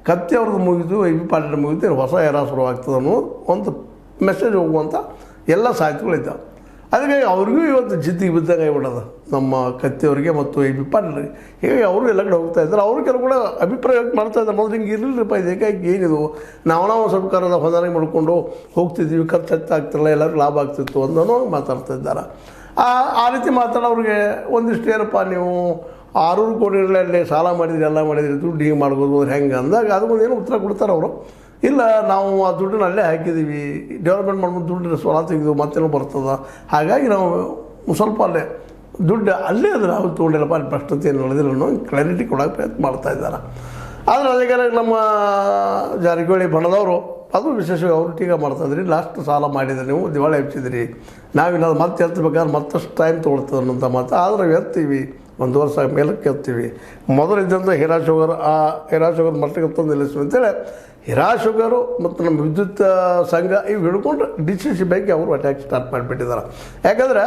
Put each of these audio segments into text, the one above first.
ಕತ್ತಿ ಅವ್ರದ್ದು ಮುಗಿದು I B Patil ಮುಗಿದು ಹೊಸ ಎರ ಶುರುವಾಗ್ತದೆ ಅನ್ನೋ ಒಂದು ಮೆಸೇಜ್ ಹೋಗುವಂಥ ಎಲ್ಲ ಸಾಹಿತ್ಯಗಳಿದ್ದಾವೆ. ಅದಕ್ಕಾಗಿ ಅವ್ರಿಗೂ ಇವತ್ತು ಜಿದ್ದಿಗೆ ಬಿದ್ದಂಗೆ ಆಗ್ಬಿಡೋದು ನಮ್ಮ ಕತ್ತಿಯವರಿಗೆ ಮತ್ತು ಐ ಬಿ ಪಾಟೀಲ್ರಿಗೆ. ಹೀಗಾಗಿ ಅವರು ಎಲ್ಲ ಕಡೆ ಹೋಗ್ತಾ ಇದ್ದಾರೆ. ಅವರು ಕೆಲವು ಕೂಡ ಅಭಿಪ್ರಾಯ ಮಾಡ್ತಾ ಇದ್ದಾರೆ, ಮೊದಲು ಹಿಂಗೆ ಇರಲಿಲ್ಲಪ್ಪ, ಇದಕ್ಕಾಗಿ ಏನಿದು ನಾವು ಸ್ವಲ್ಪ ಕರದ ಹೊಂದಾಣಿಕೆ ಮಾಡ್ಕೊಂಡು ಹೋಗ್ತಿದ್ದೀವಿ, ಖರ್ಚು ಹೆಚ್ಚಾಗ್ತಿರಲ್ಲ, ಎಲ್ಲರಿಗೂ ಲಾಭ ಆಗ್ತಿತ್ತು ಅನ್ನೋ ಮಾತಾಡ್ತಾ ಇದ್ದಾರೆ. ಆ ರೀತಿ ಮಾತಾಡೋರಿಗೆ ಒಂದಿಷ್ಟು ಏನಪ್ಪ ನೀವು 600 ಕೋಟಿಗಳಲ್ಲಿ ಸಾಲ ಮಾಡಿದ್ರಿ, ಎಲ್ಲ ಮಾಡಿದ್ರಿ, ದುಡ್ಡು ಹಿಂಗೆ ಮಾಡ್ಬೋದು ಹೆಂಗೆ ಅಂದಾಗ ಅದಕ್ಕೊಂದು ಏನೋ ಉತ್ತರ ಕೊಡ್ತಾರೆ ಅವರು. ಇಲ್ಲ ನಾವು ಆ ದುಡ್ಡನ್ನ ಅಲ್ಲೇ ಹಾಕಿದ್ದೀವಿ, ಡೆವಲಪ್ಮೆಂಟ್ ಮಾಡ್ಬೋದು, ದುಡ್ಡು ಸ್ವಲ ತೆಗೆದು ಮತ್ತೇನೋ ಬರ್ತದೆ, ಹಾಗಾಗಿ ನಾವು ಸ್ವಲ್ಪ ಅಲ್ಲೇ ದುಡ್ಡು ಅಲ್ಲೇ ಅದು ನಾವು ತೊಗೊಂಡಿಲ್ಲಪ್ಪ, ಅಲ್ಲಿ ಪ್ರಶ್ನತೆ ಏನು ನಡೆದಿಲ್ಲ ಅನ್ನೋ ಕ್ಲಾರಿಟಿ ಕೊಡೋಕ್ಕೆ ಪ್ರಯತ್ನ ಮಾಡ್ತಾ ಇದ್ದಾರೆ. ಆದರೆ ಅದಕ್ಕೆ ನಮ್ಮ ಜಾರಕಿಹೊಳಿ ಬಣದವರು ಅದು ವಿಶೇಷವಾಗಿ ಅವರು ಟೀಕೆ ಮಾಡ್ತಾಯಿದ್ರಿ, ಲಾಸ್ಟ್ ಸಾಲ ಮಾಡಿದ್ರೆ ನೀವು ದಿವಾಳಿ ಹಚ್ಚಿದ್ರಿ, ನಾವಿನ್ನಾದ್ರು ಮತ್ತೆ ಎತ್ತಬೇಕಾದ್ರೆ ಮತ್ತಷ್ಟು ಟೈಮ್ ತೊಗೊಳ್ತದೆ ಅನ್ನೋಂಥ ಮಾತು. ಆದರೆ ಎತ್ತೀವಿ, 1 ವರ್ಷ ಮೇಲಕ್ಕೆ ಎತ್ತೀವಿ. ಮೊದಲಿದ್ದಂಥ ಹೀರಾ ಶುಗರ್ ಆ ಹೀರಾ ಶುಗರ್ ಮಟ್ಟಿಗೆ ತಂದು ನಿಲ್ಲಿಸ್ತೀವಿ ಅಂತೇಳಿ ಹೀರಾ ಶುಗರು ಮತ್ತು ನಮ್ಮ ವಿದ್ಯುತ್ ಸಂಘ ಇವು ಹಿಡ್ಕೊಂಡು DCC ಬ್ಯಾಂಕ್ಗೆ ಅವರು ಅಟ್ಯಾಕ್ ಸ್ಟಾರ್ಟ್ ಮಾಡಿಬಿಟ್ಟಿದ್ದಾರೆ. ಯಾಕಂದರೆ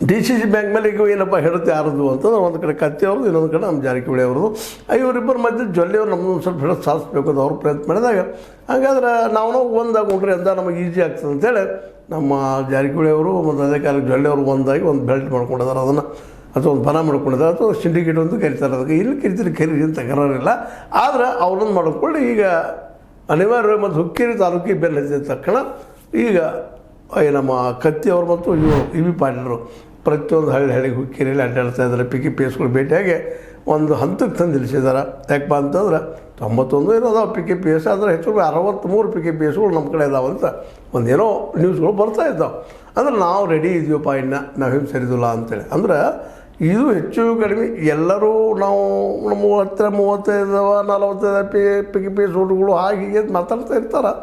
DCC ಬ್ಯಾಂಕ್ ಮೇಲೆ ಈಗ ಏನಪ್ಪ ಹಿಡುತ್ತೆ ಯಾರದು ಅಂತಂದ್ರೆ ಒಂದು ಕಡೆ ಕತ್ತಿ ಅವ್ರದ್ದು, ಇನ್ನೊಂದು ಕಡೆ ನಮ್ಮ ಜಾರಕಿಹೊಳಿ ಅವ್ರದ್ದು. ಇವರಿಬ್ಬರ ಮಧ್ಯೆ ಜೊಲ್ಲೆಯವರು ನಮ್ಮದು ಒಂದು ಸ್ವಲ್ಪ ಹಿಡಿದು ಸಾಧಿಸ್ಬೇಕು ಅಂತ ಅವ್ರು ಪ್ರಯತ್ನ ಮಾಡಿದಾಗ, ಹಾಗಾದ್ರೆ ನಾವು ಒಂದಾಗೊಂಡ್ರೆ ಅಂತ ನಮಗೆ ಈಸಿ ಆಗ್ತದೆ ಅಂತೇಳಿ ನಮ್ಮ ಜಾರಕಿಹೊಳಿ ಅವರು ಮತ್ತು ಅದೇ ಕಾಲಕ್ಕೆ ಜೊಲ್ಲೆಯವರು ಒಂದಾಗಿ ಒಂದು ಬೆಲ್ಟ್ ಮಾಡ್ಕೊಂಡಿದ್ದಾರೆ, ಅದನ್ನು ಅಥವಾ ಒಂದು ಬನ ಮಾಡ್ಕೊಂಡಿದ್ದಾರೆ, ಅಥವಾ ಸಿಂಡಿಕೇಟ್ ಅಂತ ಕರಿತಾರೆ. ಅದಕ್ಕೆ ಇಲ್ಲಿ ಕರೀರಿ ಅಂತ ತಕರಾರಿಲ್ಲ. ಆದರೆ ಅವ್ರನ್ನ ಮಾಡ್ಕೊಂಡು ಈಗ ಅನಿವಾರ್ಯ ಮತ್ತು ಹುಕ್ಕೇರಿ ತಾಲೂಕಿಗೆ ಬೆಲೆ ಹಚ್ಚಿದ ತಕ್ಷಣ ಈಗ ನಮ್ಮ ಕತ್ತಿಯವರು ಮತ್ತು ಇವರು ಇ ಬಿ ಪಾಟೀಲರು ಪ್ರತಿಯೊಂದು ಹಳ್ಳಿಗೆ ಹುಕ್ಕೇರಿಯಲ್ಲಿ ಅಡ್ಡಾಡ್ತಾ ಇದ್ದಾರೆ. PKPSಗಳು ಭೇಟಿಯಾಗಿ ಒಂದು ಹಂತಕ್ಕೆ ತಂದು ನಿಲ್ಲಿಸಿದ್ದಾರೆ. ಯಾಕಪ್ಪ ಅಂತಂದ್ರೆ 91 ಏನೋ ಅದಾವೆ PKPS, ಆದರೆ ಹೆಚ್ಚು 63 PKPSಗಳು ನಮ್ಮ ಕಡೆ ಇದಾವಂತ ಒಂದೇನೋ ನ್ಯೂಸ್ಗಳು ಬರ್ತಾ ಇದ್ದಾವೆ. ಅಂದ್ರೆ ನಾವು ರೆಡಿ ಇದೀವಪ್ಪ, ಇನ್ನು ನಾವೇನು ಸರಿದಿಲ್ಲ ಅಂತೇಳಿ. ಅಂದ್ರೆ ಇದು ಹೆಚ್ಚು ಕಡಿಮೆ ಎಲ್ಲರೂ ನಾವು ನಮ್ಮ 30 35 45 PKPS ಓಟುಗಳು ಹಾಗೆ ಹೀಗೆ ಮಾತಾಡ್ತಾ ಇರ್ತಾರೆ.